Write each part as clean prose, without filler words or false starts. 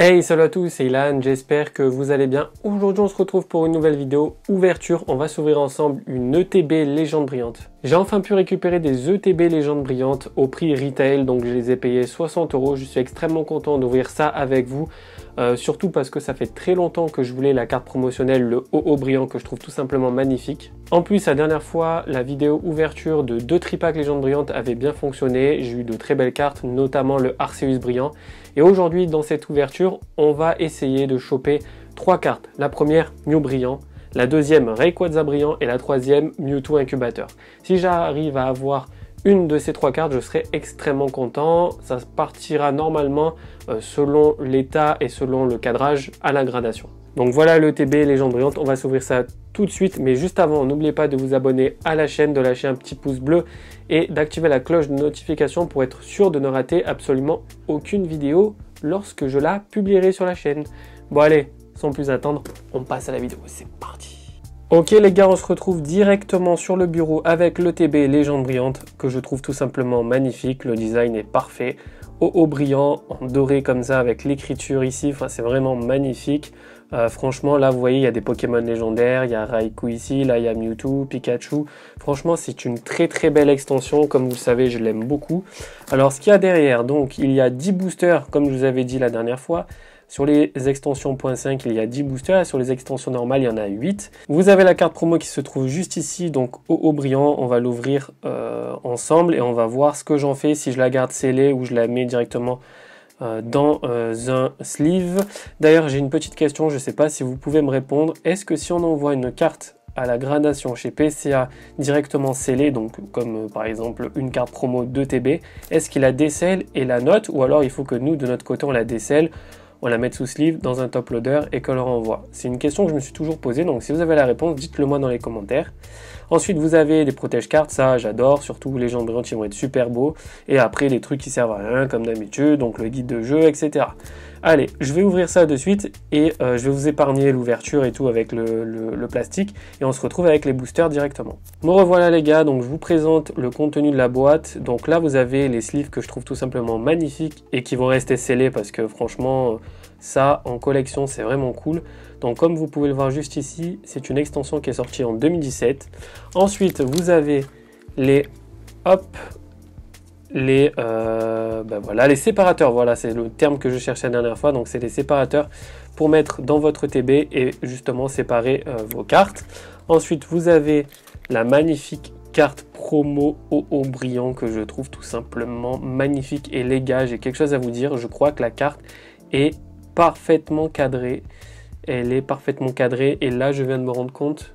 Hey, salut à tous, c'est Ilan, j'espère que vous allez bien. Aujourd'hui on se retrouve pour une nouvelle vidéo ouverture. On va s'ouvrir ensemble une ETB légende brillante. J'ai enfin pu récupérer des ETB légendes brillantes au prix retail, donc je les ai payés 60 €. Je suis extrêmement content d'ouvrir ça avec vous, surtout parce que ça fait très longtemps que je voulais la carte promotionnelle, le OO brillant, que je trouve tout simplement magnifique. En plus, la dernière fois, la vidéo ouverture de 2 tripacks légendes brillantes avait bien fonctionné. J'ai eu de très belles cartes, notamment le Arceus brillant. Et aujourd'hui, dans cette ouverture, on va essayer de choper 3 cartes. La première, Mew brillant. La deuxième, Rayquaza brillant. Et la troisième, Mewtwo incubateur. Si j'arrive à avoir une de ces 3 cartes, je serai extrêmement content. Ça partira normalement selon l'état et selon le cadrage à la gradation. Donc voilà l'ETB légende brillante, on va s'ouvrir ça tout de suite, mais juste avant, n'oubliez pas de vous abonner à la chaîne, de lâcher un petit pouce bleu et d'activer la cloche de notification pour être sûr de ne rater absolument aucune vidéo lorsque je la publierai sur la chaîne. Bon allez, sans plus attendre, on passe à la vidéo, c'est parti. Ok les gars, on se retrouve directement sur le bureau avec l'ETB légende brillante que je trouve tout simplement magnifique, le design est parfait. OO brillant en doré comme ça avec l'écriture ici, enfin, c'est vraiment magnifique. Franchement là vous voyez il y a des Pokémon légendaires, il y a Raikou ici, là il y a Mewtwo, Pikachu. Franchement c'est une très belle extension, comme vous le savez je l'aime beaucoup. Alors ce qu'il y a derrière, donc il y a 10 boosters comme je vous avais dit la dernière fois. Sur les extensions .5 il y a 10 boosters, sur les extensions normales il y en a 8. Vous avez la carte promo qui se trouve juste ici, donc OO brillant, on va l'ouvrir ensemble et on va voir ce que j'en fais, si je la garde scellée ou je la mets directement dans un sleeve. D'ailleurs j'ai une petite question, je ne sais pas si vous pouvez me répondre. Est-ce que si on envoie une carte à la gradation chez PCA directement scellée, donc comme par exemple une carte promo 2TB, est-ce qu'il la décèle et la note, ou alors il faut que nous de notre côté on la décèle, on la met sous sleeve dans un top loader et qu'on le renvoie? C'est une question que je me suis toujours posée, donc si vous avez la réponse, dites-le moi dans les commentaires. Ensuite, vous avez des protège-cartes, ça j'adore, surtout les légendes brillantes, ils vont être super beaux. Et après, les trucs qui servent à rien, comme d'habitude, donc le guide de jeu, etc. Allez, je vais ouvrir ça de suite et je vais vous épargner l'ouverture et tout avec le plastique. Et on se retrouve avec les boosters directement. Me revoilà les gars, donc je vous présente le contenu de la boîte. Donc là, vous avez les sleeves que je trouve tout simplement magnifiques et qui vont rester scellés parce que franchement, ça en collection, c'est vraiment cool. Donc comme vous pouvez le voir juste ici, c'est une extension qui est sortie en 2017. Ensuite, vous avez les voilà, les séparateurs, voilà, c'est le terme que je cherchais la dernière fois. Donc c'est les séparateurs pour mettre dans votre TB et justement séparer vos cartes. Ensuite, vous avez la magnifique carte promo OO brillant que je trouve tout simplement magnifique. Et les gars, j'ai quelque chose à vous dire, je crois que la carte est parfaitement cadrée. Elle est parfaitement cadrée et là je viens de me rendre compte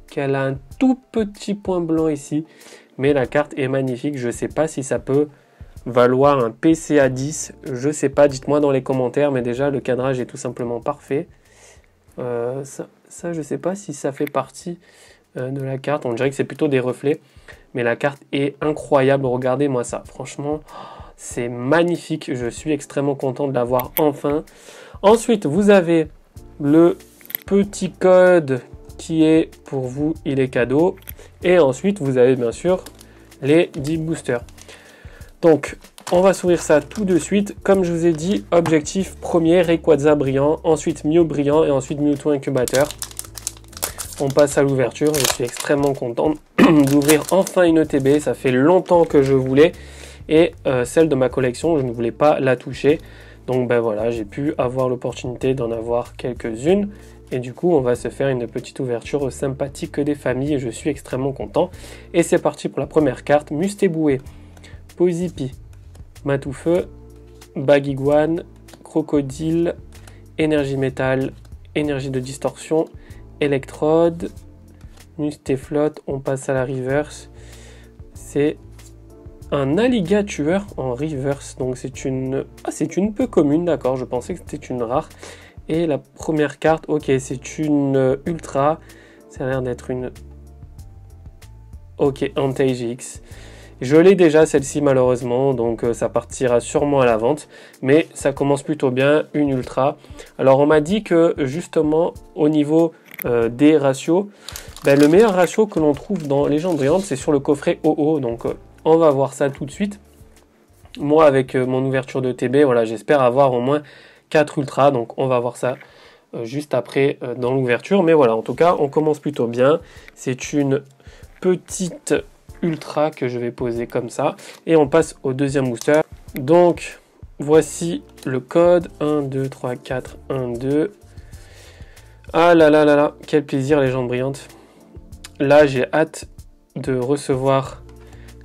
qu'elle a un tout petit point blanc ici, mais la carte est magnifique. Je sais pas si ça peut valoir un PCA 10, je sais pas, dites-moi dans les commentaires, mais déjà le cadrage est tout simplement parfait. Ça je sais pas si ça fait partie de la carte, on dirait que c'est plutôt des reflets, mais la carte est incroyable, regardez-moi ça, franchement c'est magnifique, je suis extrêmement content de l'avoir enfin. Ensuite vous avez le petit code qui est pour vous, il est cadeau. Et ensuite, vous avez bien sûr les 10 boosters. Donc, on va s'ouvrir ça tout de suite. Comme je vous ai dit, objectif premier, Rayquaza brillant, ensuite Mew brillant et ensuite Mewtwo incubateur. On passe à l'ouverture. Je suis extrêmement content d'ouvrir enfin une ETB. Ça fait longtemps que je voulais. Et celle de ma collection, je ne voulais pas la toucher. Donc ben voilà, j'ai pu avoir l'opportunité d'en avoir quelques-unes. Et du coup, on va se faire une petite ouverture sympathique des familles. Et je suis extrêmement content. Et c'est parti pour la première carte. Mustéboué, Pozipi, Matoufeu, Bagiguane, Crocodile, Énergie Métal, Énergie de Distorsion, Électrode, Mustéflotte. On passe à la reverse. C'est un alligator en reverse, donc c'est une peu commune, d'accord, je pensais que c'était une rare. Et la première carte, ok, c'est une ultra, ça a l'air d'être une, ok, Anti-GX. Je l'ai déjà celle-ci malheureusement, donc ça partira sûrement à la vente, mais ça commence plutôt bien, une ultra. Alors on m'a dit que justement au niveau des ratios, le meilleur ratio que l'on trouve dans Légende brillante, c'est sur le coffret OO, donc on va voir ça tout de suite. Moi avec mon ouverture de TB, voilà, j'espère avoir au moins 4 ultras, donc on va voir ça juste après dans l'ouverture. Mais voilà, en tout cas, on commence plutôt bien. C'est une petite ultra que je vais poser comme ça. Et on passe au deuxième booster. Donc, voici le code. 1, 2, 3, 4, 1, 2. Ah là là là là, quel plaisir, légende brillante. Là, j'ai hâte de recevoir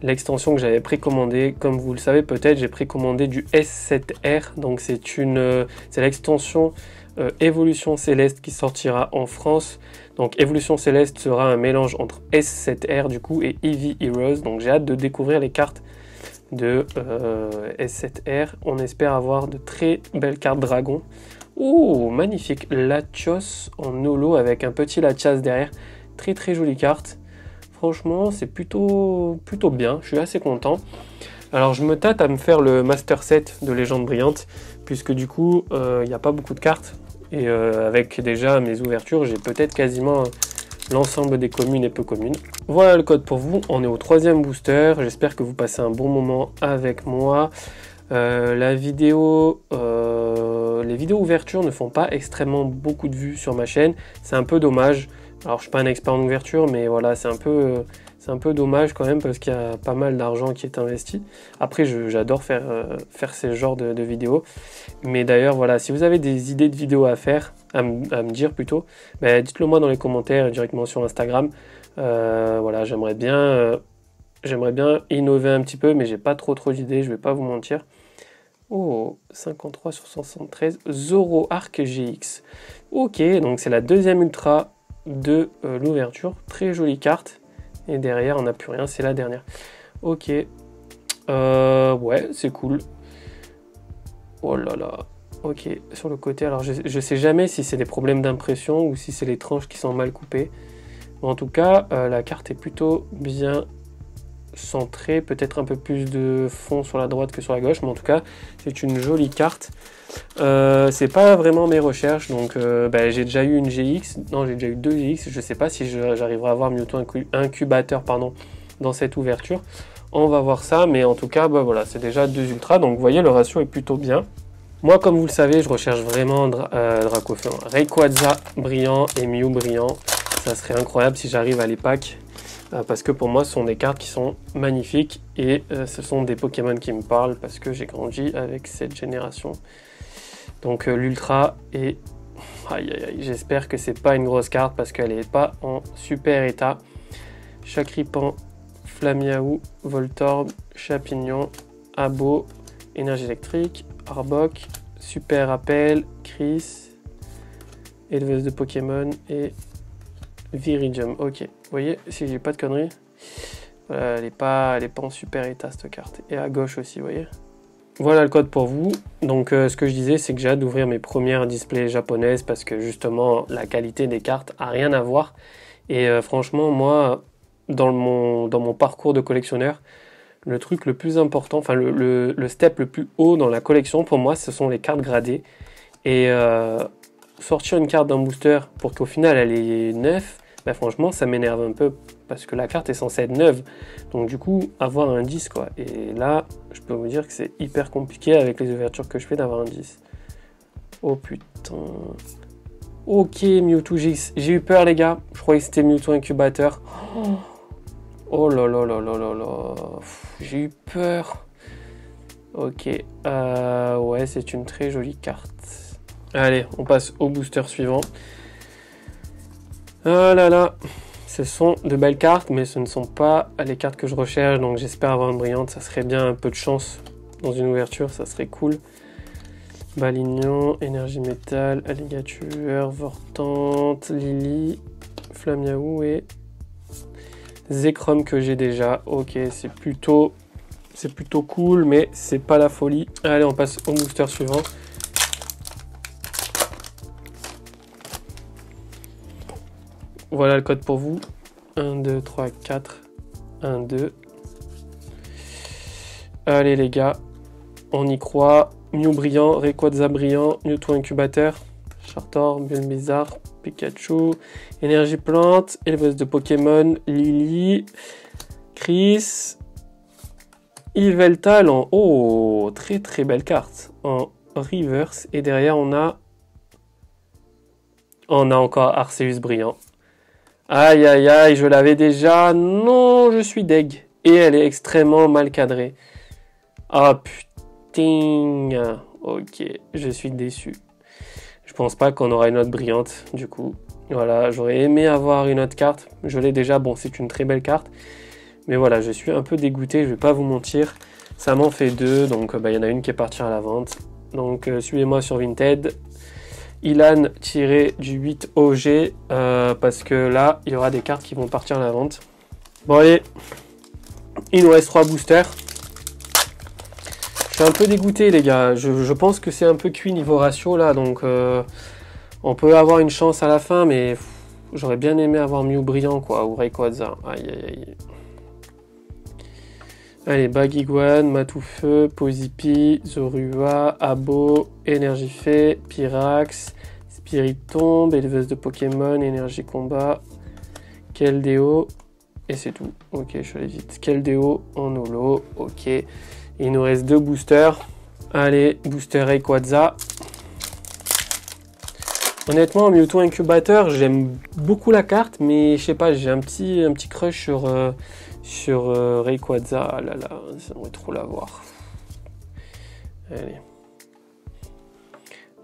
l'extension que j'avais précommandée. Comme vous le savez peut-être, j'ai précommandé du S7R. Donc c'est l'extension Évolution Céleste qui sortira en France. Donc Évolution Céleste sera un mélange entre S7R du coup et Eevee Heroes. Donc j'ai hâte de découvrir les cartes de S7R. On espère avoir de très belles cartes dragon. Oh, magnifique, Latios en holo avec un petit Latias derrière. Très très jolie carte. Franchement, c'est plutôt bien. Je suis assez content. Alors, je me tâte à me faire le Master Set de Légende Brillante, puisque du coup, il n'y a pas beaucoup de cartes. Et avec déjà mes ouvertures, j'ai peut-être quasiment l'ensemble des communes et peu communes. Voilà le code pour vous. On est au 3e booster. J'espère que vous passez un bon moment avec moi. Les vidéos ouvertures ne font pas extrêmement beaucoup de vues sur ma chaîne. C'est un peu dommage. Alors, je suis pas un expert en ouverture, mais voilà, c'est un peu dommage quand même parce qu'il y a pas mal d'argent qui est investi. Après, j'adore faire ces genres de vidéos. Mais d'ailleurs, voilà, si vous avez des idées de vidéos à faire, à me dire plutôt, ben, dites-le moi dans les commentaires directement sur Instagram. Voilà, j'aimerais bien innover un petit peu, mais j'ai pas trop d'idées, je vais pas vous mentir. Oh, 53 sur 173, Zoroark GX. Ok, donc c'est la deuxième ultra de l'ouverture. Très jolie carte. Et derrière, on n'a plus rien, c'est la dernière. Ok. Ouais, c'est cool. Oh là là. Ok, sur le côté, alors je sais jamais si c'est des problèmes d'impression ou si c'est les tranches qui sont mal coupées. En tout cas, la carte est plutôt bien centrée, peut-être un peu plus de fond sur la droite que sur la gauche, mais en tout cas, c'est une jolie carte. C'est pas vraiment mes recherches, donc bah, j'ai déjà eu une GX, non j'ai déjà eu 2 GX, je sais pas si j'arriverai à avoir Mewtwo Incubateur dans cette ouverture. On va voir ça, mais en tout cas, bah, voilà, c'est déjà 2 ultras, donc vous voyez, le ratio est plutôt bien. Moi, comme vous le savez, je recherche vraiment Dracofeu, Rayquaza brillant et Mew brillant. Ça serait incroyable si j'arrive à les pack. Parce que pour moi, ce sont des cartes qui sont magnifiques et ce sont des Pokémon qui me parlent parce que j'ai grandi avec cette génération. Donc l'Ultra est... Aïe aïe aïe, j'espère que c'est pas une grosse carte parce qu'elle n'est pas en super état. Chakripan, Flamiaou, Voltorb, Chapignon, Abo, Énergie électrique, Arbok, Super Appel, Chris, éleveuse de Pokémon et Viridium. Ok, vous voyez, si j'ai pas de conneries, voilà, elle est pas en super état cette carte. Et à gauche aussi, vous voyez. Voilà le code pour vous. Donc ce que je disais, c'est que j'ai hâte d'ouvrir mes premières displays japonaises parce que justement la qualité des cartes a rien à voir. Et franchement, moi, dans mon parcours de collectionneur, le truc le plus important, enfin le step le plus haut dans la collection pour moi, ce sont les cartes gradées. Et sortir une carte d'un booster pour qu'au final elle est neuve, ben franchement ça m'énerve un peu parce que la carte est censée être neuve. Donc du coup avoir un 10 quoi. Et là je peux vous dire que c'est hyper compliqué avec les ouvertures que je fais d'avoir un 10. Oh putain. Ok, Mewtwo GX. J'ai eu peur les gars. Je croyais que c'était Mewtwo Incubateur. Oh là là là là là là. J'ai eu peur. Ok. Ouais, c'est une très jolie carte. Allez, on passe au booster suivant. Ah là là. Ce sont de belles cartes, mais ce ne sont pas les cartes que je recherche. Donc j'espère avoir une brillante. Ça serait bien un peu de chance dans une ouverture. Ça serait cool. Balignon, Énergie Métal, Alligator, Vortante, Lily, Flamiaou et Zekrom que j'ai déjà. Ok, c'est plutôt cool, mais c'est pas la folie. Allez, on passe au booster suivant. Voilà le code pour vous. 1, 2, 3, 4. 1, 2. Allez les gars, on y croit. Mew brillant, Rayquaza brillant, Mewtwo Incubateur, Chartor, Bulbizarre, Pikachu, Énergie Plante, éleveuse de Pokémon, Lily, Chris, Yveltal en... Oh, très très belle carte. En Reverse. Et derrière, on a encore Arceus brillant. Aïe, aïe, aïe, je l'avais déjà. Non, je suis deg. Et elle est extrêmement mal cadrée. Ah, putain. Ok, je suis déçu. Je pense pas qu'on aura une autre brillante, du coup. Voilà, j'aurais aimé avoir une autre carte. Je l'ai déjà, bon, c'est une très belle carte. Mais voilà, je suis un peu dégoûté, je vais pas vous mentir. Ça m'en fait deux, donc il y en a une qui est partie à la vente. Donc suivez-moi sur Vinted. Ilan tiré du 8 OG, parce que là, il y aura des cartes qui vont partir à la vente. Bon allez, il nous reste 3 boosters. Je suis un peu dégoûté les gars, je pense que c'est un peu cuit niveau ratio là, donc on peut avoir une chance à la fin, mais j'aurais bien aimé avoir Mew brillant quoi, ou Rayquaza. Aïe aïe aïe. Allez, Baguiguane, Matoufeu, Pozipi, Zorua, Abo, Energifée, Pyrax, Spiritomb, éleveuse de Pokémon, Énergie Combat, Keldeo, et c'est tout. Ok, je suis allé vite. Keldeo en holo, ok. Il nous reste 2 boosters. Allez, booster Rayquaza. Honnêtement, Mewtwo Incubateur, j'aime beaucoup la carte, mais je sais pas, j'ai un petit crush sur Rayquaza. Ah là là, j'aimerais trop l'avoir.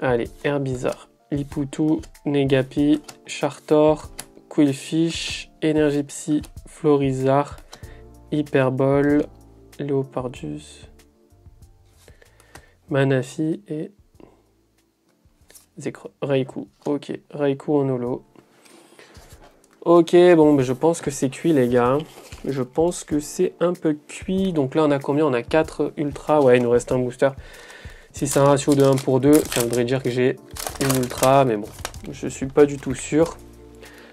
Allez, Herbizarre, Liputu, Negapi, Chartor, Quillfish, Énergie Psy, Florizarre, Hyperbole, Léopardus, Manafi et Raikou. Ok, Raikou en holo. Ok, bon, mais je pense que c'est cuit les gars. Je pense que c'est un peu cuit. Donc là, on a combien? On a 4 ultra. Ouais, il nous reste un booster. Si c'est un ratio de 1 pour 2, ça voudrait dire que j'ai une ultra. Mais bon, je suis pas du tout sûr.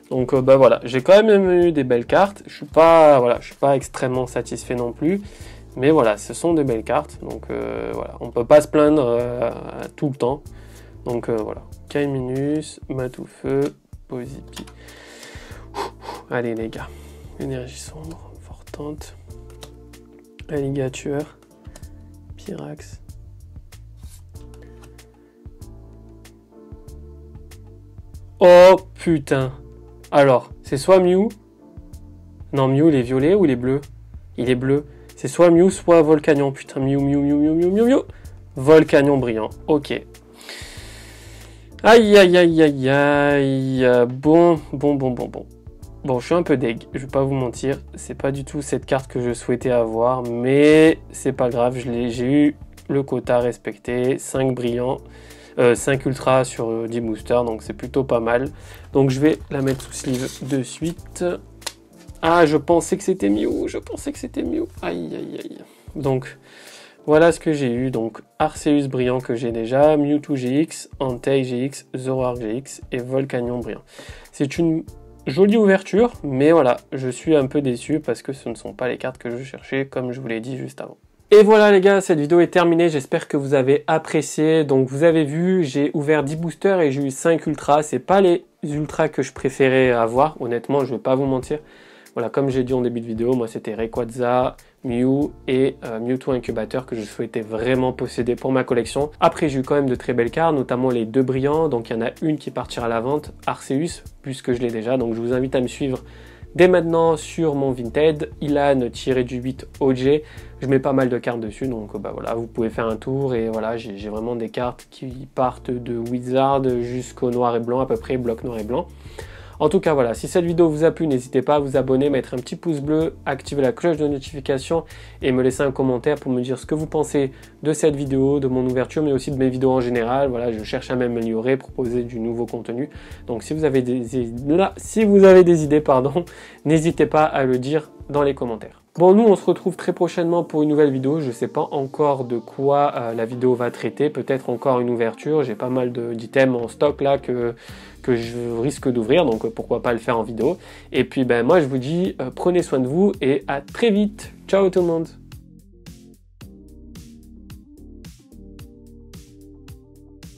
Donc voilà, j'ai quand même eu des belles cartes. Je suis pas extrêmement satisfait non plus. Mais voilà, ce sont des belles cartes. Donc voilà, on peut pas se plaindre tout le temps. Donc voilà, Kaiminus, Matoufeu, Pozipi. Allez les gars, énergie sombre, fortante, alligator, Pyrax. Oh putain. Alors, c'est soit Mew. Non, Mew il est violet ou il est bleu? Il est bleu. C'est soit Mew, soit Volcanion. Putain, Mew. Volcanion brillant. Ok. Aïe, aïe, aïe, aïe, aïe. Bon. Bon, je suis un peu deg, je vais pas vous mentir. C'est pas du tout cette carte que je souhaitais avoir, mais c'est pas grave, j'ai eu le quota respecté. 5 brillants, 5 ultras sur 10 boosters, donc c'est plutôt pas mal. Donc je vais la mettre sous sleeve de suite. Ah, je pensais que c'était Mew, Aïe, aïe, aïe. Donc, voilà ce que j'ai eu. Donc, Arceus brillant que j'ai déjà, Mewtwo GX, Entei GX, Zoroark GX et Volcanion brillant. C'est une jolie ouverture, mais voilà, je suis un peu déçu parce que ce ne sont pas les cartes que je cherchais, comme je vous l'ai dit juste avant. Et voilà les gars, cette vidéo est terminée, j'espère que vous avez apprécié. Donc vous avez vu, j'ai ouvert 10 boosters et j'ai eu 5 ultras. C'est pas les ultras que je préférais avoir, honnêtement, je vais pas vous mentir. Voilà, comme j'ai dit en début de vidéo, moi c'était Rayquaza, Mew et Mewtwo Incubateur que je souhaitais vraiment posséder pour ma collection. Après j'ai eu quand même de très belles cartes, notamment les 2 brillants, donc il y en a une qui partira à la vente, Arceus, puisque je l'ai déjà, donc je vous invite à me suivre dès maintenant sur mon Vinted, Ilan-du8 OG, je mets pas mal de cartes dessus, donc voilà, vous pouvez faire un tour, et voilà, j'ai vraiment des cartes qui partent de Wizard jusqu'au noir et blanc, à peu près, bloc noir et blanc. En tout cas, voilà, si cette vidéo vous a plu, n'hésitez pas à vous abonner, mettre un petit pouce bleu, activer la cloche de notification et me laisser un commentaire pour me dire ce que vous pensez de cette vidéo, de mon ouverture, mais aussi de mes vidéos en général. Voilà, je cherche à m'améliorer, proposer du nouveau contenu. Donc, si vous avez des idées, n'hésitez pas à le dire dans les commentaires. Bon, nous, on se retrouve très prochainement pour une nouvelle vidéo. Je ne sais pas encore de quoi la vidéo va traiter. Peut-être encore une ouverture. J'ai pas mal d'items en stock là que je risque d'ouvrir. Donc, pourquoi pas le faire en vidéo. Et puis, moi, je vous dis, prenez soin de vous et à très vite. Ciao tout le monde.